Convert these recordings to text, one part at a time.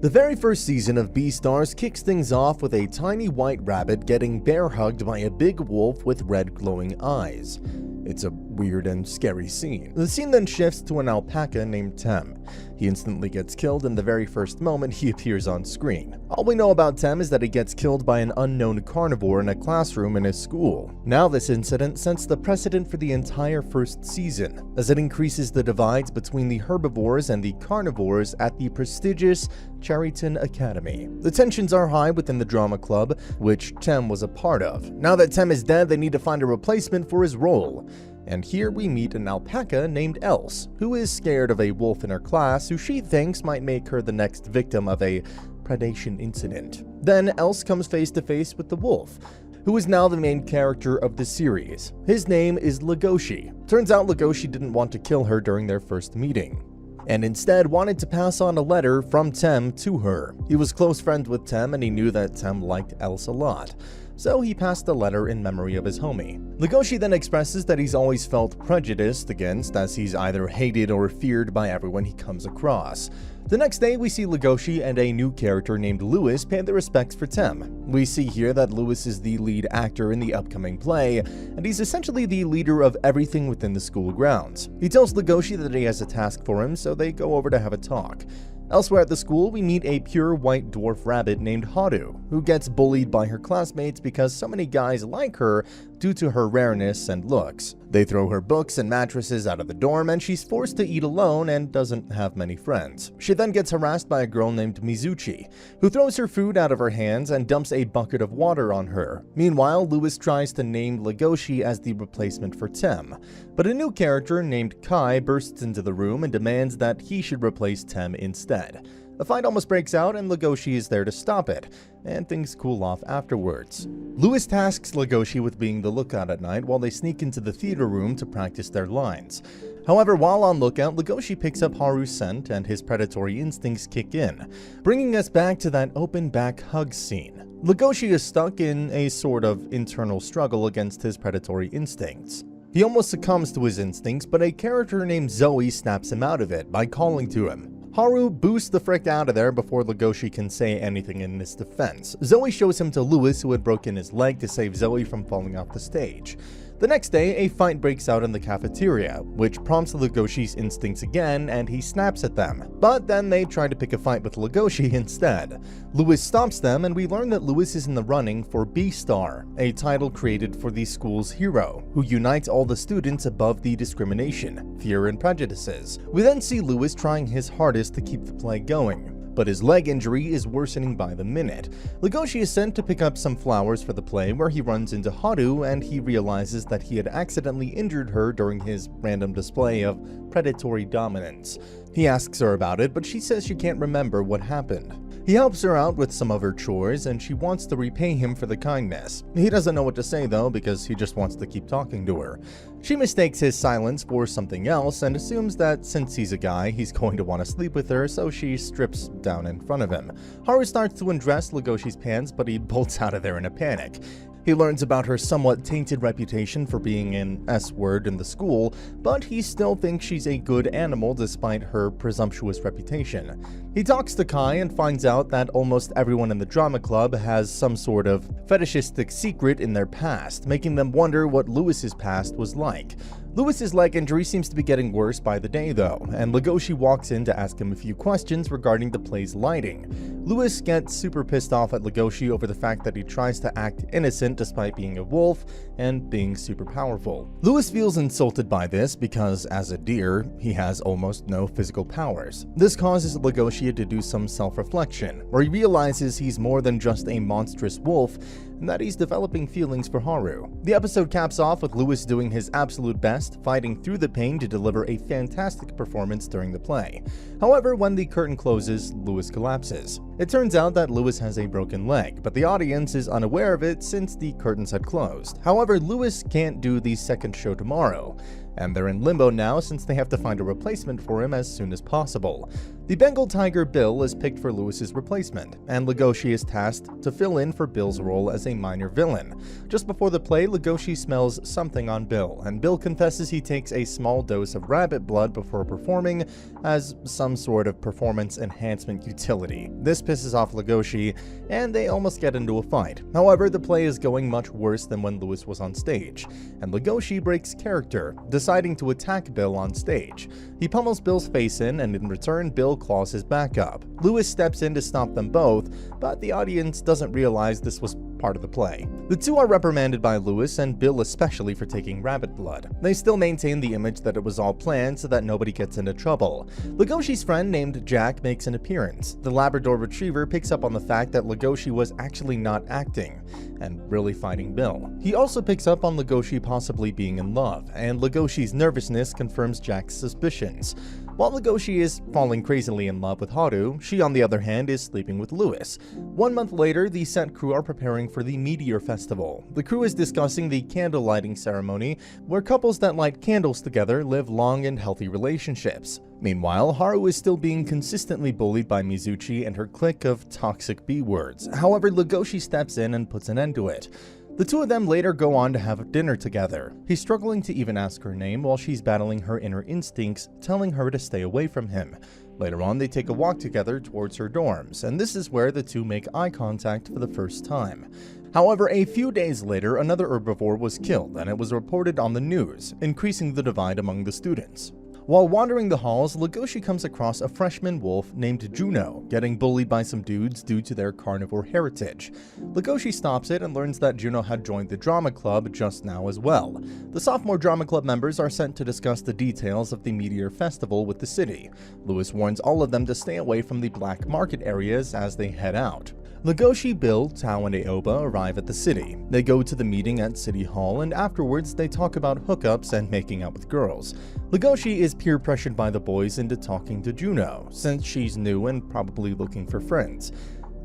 The very first season of Beastars kicks things off with a tiny white rabbit getting bear hugged by a big wolf with red glowing eyes. It's a weird and scary scene. The scene then shifts to an alpaca named Tem. He instantly gets killed in the very first moment he appears on screen. All we know about Tem is that he gets killed by an unknown carnivore in a classroom in his school. Now this incident sets the precedent for the entire first season, as it increases the divides between the herbivores and the carnivores at the prestigious Cherryton Academy. The tensions are high within the drama club, which Tem was a part of. Now that Tem is dead, they need to find a replacement for his role. And here we meet an alpaca named Else, who is scared of a wolf in her class who she thinks might make her the next victim of a predation incident. Then Else comes face to face with the wolf, who is now the main character of the series. His name is Legoshi. Turns out Legoshi didn't want to kill her during their first meeting, and instead wanted to pass on a letter from Tem to her. He was close friends with Tem and he knew that Tem liked Else a lot, so he passed the letter in memory of his homie. Legoshi then expresses that he's always felt prejudiced against, as he's either hated or feared by everyone he comes across. The next day, we see Legoshi and a new character named Lewis pay their respects for Tem. We see here that Lewis is the lead actor in the upcoming play, and he's essentially the leader of everything within the school grounds. He tells Legoshi that he has a task for him, so they go over to have a talk. Elsewhere at the school, we meet a pure white dwarf rabbit named Haru, who gets bullied by her classmates because so many guys like her due to her rareness and looks. They throw her books and mattresses out of the dorm, and she's forced to eat alone and doesn't have many friends. She then gets harassed by a girl named Mizuchi, who throws her food out of her hands and dumps a bucket of water on her. Meanwhile, Lewis tries to name Legoshi as the replacement for Tem, but a new character named Kai bursts into the room and demands that he should replace Tem instead. A fight almost breaks out and Legoshi is there to stop it, and things cool off afterwards. Lewis tasks Legoshi with being the lookout at night while they sneak into the theater room to practice their lines. However, while on lookout, Legoshi picks up Haru's scent and his predatory instincts kick in, bringing us back to that open back hug scene. Legoshi is stuck in a sort of internal struggle against his predatory instincts. He almost succumbs to his instincts, but a character named Zoe snaps him out of it by calling to him. Haru boosts the frick out of there before Legoshi can say anything in his defense. Zoe shows him to Lewis, who had broken his leg to save Zoe from falling off the stage. The next day, a fight breaks out in the cafeteria, which prompts Legoshi's instincts again, and he snaps at them. But then they try to pick a fight with Legoshi instead. Lewis stops them, and we learn that Lewis is in the running for Beastar, a title created for the school's hero, who unites all the students above the discrimination, fear, and prejudices. We then see Lewis trying his hardest to keep the play going, but his leg injury is worsening by the minute. Legoshi is sent to pick up some flowers for the play, where he runs into Haru and he realizes that he had accidentally injured her during his random display of predatory dominance. He asks her about it, but she says she can't remember what happened. He helps her out with some of her chores and she wants to repay him for the kindness. He doesn't know what to say though, because he just wants to keep talking to her. She mistakes his silence for something else and assumes that since he's a guy, he's going to want to sleep with her, so she strips down in front of him. Haru starts to undress Legoshi's pants, but he bolts out of there in a panic. He learns about her somewhat tainted reputation for being an S-word in the school, but he still thinks she's a good animal despite her presumptuous reputation. He talks to Kai and finds out that almost everyone in the drama club has some sort of fetishistic secret in their past, making them wonder what Lewis's past was like. Lewis's leg injury seems to be getting worse by the day though, and Legoshi walks in to ask him a few questions regarding the play's lighting. Lewis gets super pissed off at Legoshi over the fact that he tries to act innocent despite being a wolf and being super powerful. Lewis feels insulted by this because, as a deer, he has almost no physical powers. This causes Legoshi to do some self-reflection, where he realizes he's more than just a monstrous wolf and that he's developing feelings for Haru. The episode caps off with Lewis doing his absolute best, fighting through the pain to deliver a fantastic performance during the play. However, when the curtain closes, Lewis collapses. It turns out that Lewis has a broken leg, but the audience is unaware of it since the curtains had closed. However, Lewis can't do the second show tomorrow, and they're in limbo now since they have to find a replacement for him as soon as possible. The Bengal tiger Bill is picked for Lewis's replacement, and Lugosi is tasked to fill in for Bill's role as a minor villain. Just before the play, Lugosi smells something on Bill, and Bill confesses he takes a small dose of rabbit blood before performing as some sort of performance enhancement utility. This pisses off Lugosi, and they almost get into a fight. However, the play is going much worse than when Lewis was on stage, and Lugosi breaks character, deciding to attack Bill on stage. He pummels Bill's face in, and in return, Bill claws his back up. Lewis steps in to stop them both, but the audience doesn't realize this was part of the play. The two are reprimanded by Lewis, and Bill especially, for taking rabbit blood. They still maintain the image that it was all planned so that nobody gets into trouble. Lugosi's friend named Jack makes an appearance. The Labrador Retriever picks up on the fact that Lugosi was actually not acting and really fighting Bill. He also picks up on Lugosi possibly being in love, and Lugosi's nervousness confirms Jack's suspicions. While Lugosi is falling crazily in love with Haru, she on the other hand is sleeping with Lewis. 1 month later, the set crew are preparing for the Meteor Festival. The crew is discussing the candle lighting ceremony, where couples that light candles together live long and healthy relationships. Meanwhile, Haru is still being consistently bullied by Mizuchi and her clique of toxic B-words. However, Lugosi steps in and puts an end to it. The two of them later go on to have dinner together. He's struggling to even ask her name while she's battling her inner instincts, telling her to stay away from him. Later on, they take a walk together towards her dorms, and this is where the two make eye contact for the first time. However, a few days later, another herbivore was killed, and it was reported on the news, increasing the divide among the students. While wandering the halls, Lugosi comes across a freshman wolf named Juno, getting bullied by some dudes due to their carnivore heritage. Lugosi stops it and learns that Juno had joined the drama club just now as well. The sophomore drama club members are sent to discuss the details of the Meteor Festival with the city. Lewis warns all of them to stay away from the black market areas as they head out. Lugosi, Bill, Tao, and Aoba arrive at the city. They go to the meeting at City Hall, and afterwards they talk about hookups and making out with girls. Lugosi is peer pressured by the boys into talking to Juno, since she's new and probably looking for friends.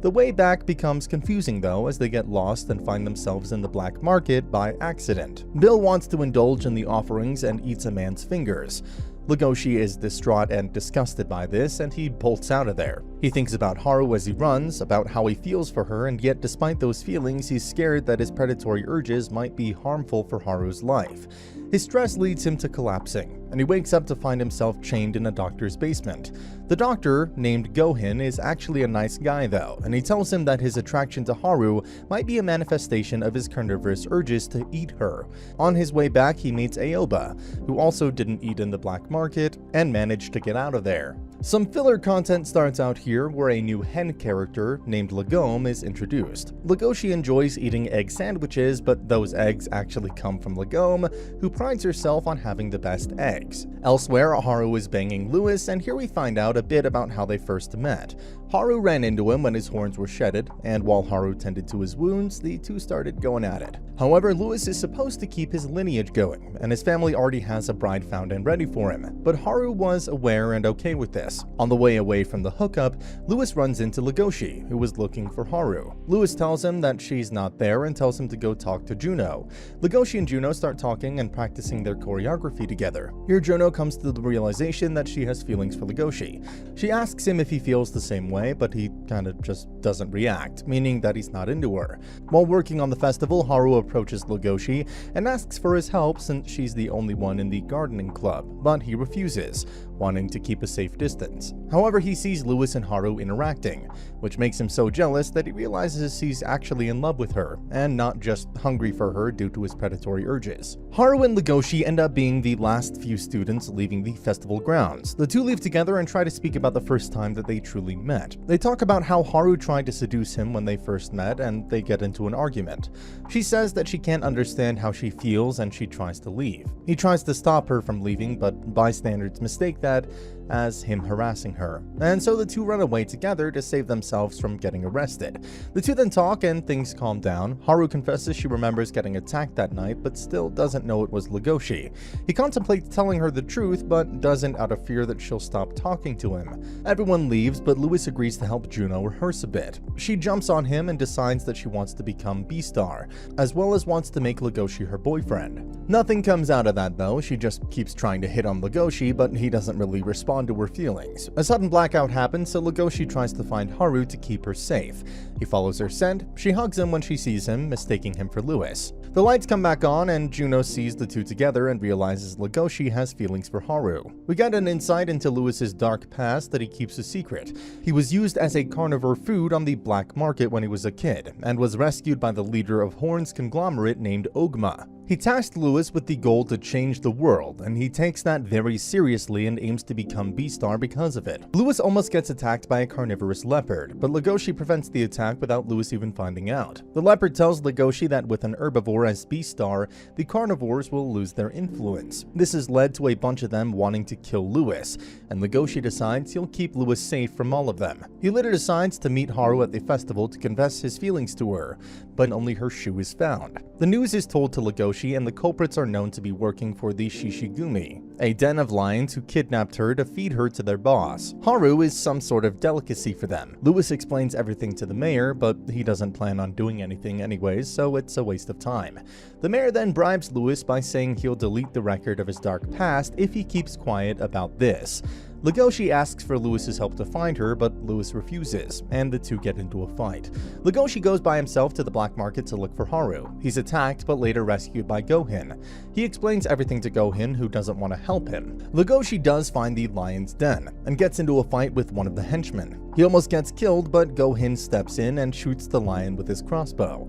The way back becomes confusing though, as they get lost and find themselves in the black market by accident. Bill wants to indulge in the offerings and eats a man's fingers. Lugosi is distraught and disgusted by this, and he bolts out of there. He thinks about Haru as he runs, about how he feels for her, and yet despite those feelings, he's scared that his predatory urges might be harmful for Haru's life. His stress leads him to collapsing, and he wakes up to find himself chained in a doctor's basement. The doctor, named Gohin, is actually a nice guy though, and he tells him that his attraction to Haru might be a manifestation of his carnivorous urges to eat her. On his way back, he meets Aoba, who also didn't eat in the black market and managed to get out of there. Some filler content starts out here where a new hen character named Lagome is introduced. Lugosi enjoys eating egg sandwiches, but those eggs actually come from Lagome, who prides herself on having the best eggs. Elsewhere, Haru is banging Lewis, and here we find out a bit about how they first met. Haru ran into him when his horns were shedded, and while Haru tended to his wounds, the two started going at it. However, Lewis is supposed to keep his lineage going, and his family already has a bride found and ready for him, but Haru was aware and okay with this. On the way away from the hookup, Lewis runs into Lugosi, who was looking for Haru. Lewis tells him that she's not there and tells him to go talk to Juno. Lugosi and Juno start talking and practicing their choreography together. Here Juno comes to the realization that she has feelings for Lugosi. She asks him if he feels the same way, but he kinda just doesn't react, meaning that he's not into her. While working on the festival, Haru approaches Lugosi and asks for his help since she's the only one in the gardening club, but he refuses, wanting to keep a safe distance. However, he sees Lewis and Haru interacting, which makes him so jealous that he realizes he's actually in love with her, and not just hungry for her due to his predatory urges. Haru and Lugosi end up being the last few students leaving the festival grounds. The two leave together and try to speak about the first time that they truly met. They talk about how Haru tried to seduce him when they first met, and they get into an argument. She says that she can't understand how she feels and she tries to leave. He tries to stop her from leaving, but bystanders mistake that as him harassing her, and so the two run away together to save themselves from getting arrested. The two then talk and things calm down. Haru confesses she remembers getting attacked that night but still doesn't know it was Legoshi. He contemplates telling her the truth but doesn't out of fear that she'll stop talking to him. Everyone leaves, but Lewis agrees to help Juno rehearse a bit. She jumps on him and decides that she wants to become Beastar, as well as wants to make Legoshi her boyfriend. Nothing comes out of that though. She just keeps trying to hit on Legoshi, but he doesn't really respond to her feelings. A sudden blackout happens, so Legoshi tries to find Haru to keep her safe. He follows her scent. She hugs him when she sees him, mistaking him for Lewis. The lights come back on and Juno sees the two together and realizes Legoshi has feelings for Haru. We get an insight into Lewis's dark past that he keeps a secret. He was used as a carnivore food on the black market when he was a kid, and was rescued by the leader of Horn's conglomerate named Ogma. He tasked Lewis with the goal to change the world, and he takes that very seriously and aims to become Beastar because of it. Lewis almost gets attacked by a carnivorous leopard, but Legoshi prevents the attack without Lewis even finding out. The leopard tells Legoshi that with an herbivore as Beastar, the carnivores will lose their influence. This has led to a bunch of them wanting to kill Lewis, and Legoshi decides he'll keep Lewis safe from all of them. He later decides to meet Haru at the festival to confess his feelings to her, but only her shoe is found. The news is told to Legoshi, and the culprits are known to be working for the Shishigumi, a den of lions who kidnapped her to feed her to their boss. Haru is some sort of delicacy for them. Lewis explains everything to the mayor, but he doesn't plan on doing anything anyways, so it's a waste of time. The mayor then bribes Lewis by saying he'll delete the record of his dark past if he keeps quiet about this. Legoshi asks for Lewis's help to find her, but Lewis refuses, and the two get into a fight. Legoshi goes by himself to the black market to look for Haru. He's attacked, but later rescued by Gohin. He explains everything to Gohin, who doesn't want to help him. Legoshi does find the lion's den, and gets into a fight with one of the henchmen. He almost gets killed, but Gohin steps in and shoots the lion with his crossbow.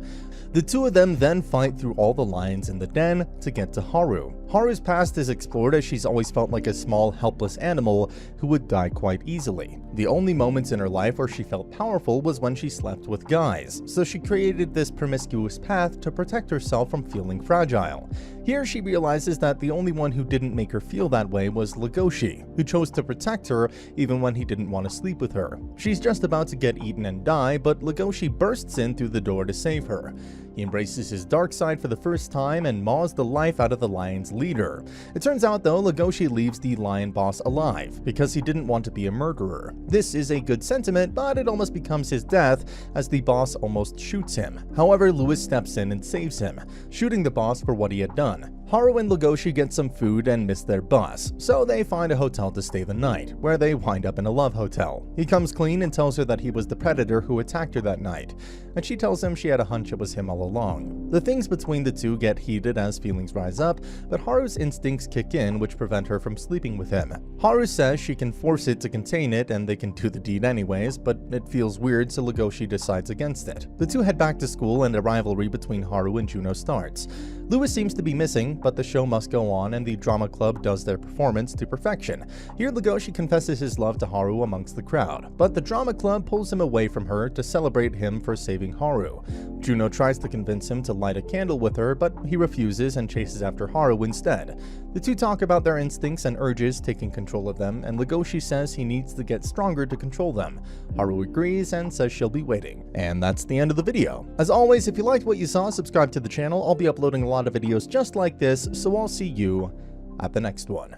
The two of them then fight through all the lions in the den to get to Haru. Haru's past is explored, as she's always felt like a small, helpless animal who would die quite easily. The only moments in her life where she felt powerful was when she slept with guys, so she created this promiscuous path to protect herself from feeling fragile. Here she realizes that the only one who didn't make her feel that way was Legoshi, who chose to protect her even when he didn't want to sleep with her. She's just about to get eaten and die, but Legoshi bursts in through the door to save her. He embraces his dark side for the first time and maws the life out of the lion's leader. It turns out though, Legoshi leaves the lion boss alive because he didn't want to be a murderer. This is a good sentiment, but it almost becomes his death as the boss almost shoots him. However, Lewis steps in and saves him, shooting the boss for what he had done. Haru and Legoshi get some food and miss their bus, so they find a hotel to stay the night, where they wind up in a love hotel. He comes clean and tells her that he was the predator who attacked her that night, and she tells him she had a hunch it was him all along. The things between the two get heated as feelings rise up, but Haru's instincts kick in, which prevent her from sleeping with him. Haru says she can force it to contain it and they can do the deed anyways, but it feels weird, so Legoshi decides against it. The two head back to school and a rivalry between Haru and Juno starts. Lewis seems to be missing, but the show must go on and the drama club does their performance to perfection. Here Legoshi confesses his love to Haru amongst the crowd, but the drama club pulls him away from her to celebrate him for saving Haru. Juno tries to convince him to light a candle with her, but he refuses and chases after Haru instead. The two talk about their instincts and urges taking control of them, and Legoshi says he needs to get stronger to control them. Haru agrees and says she'll be waiting. And that's the end of the video. As always, if you liked what you saw, subscribe to the channel. I'll be uploading a lot of videos just like this, so I'll see you at the next one.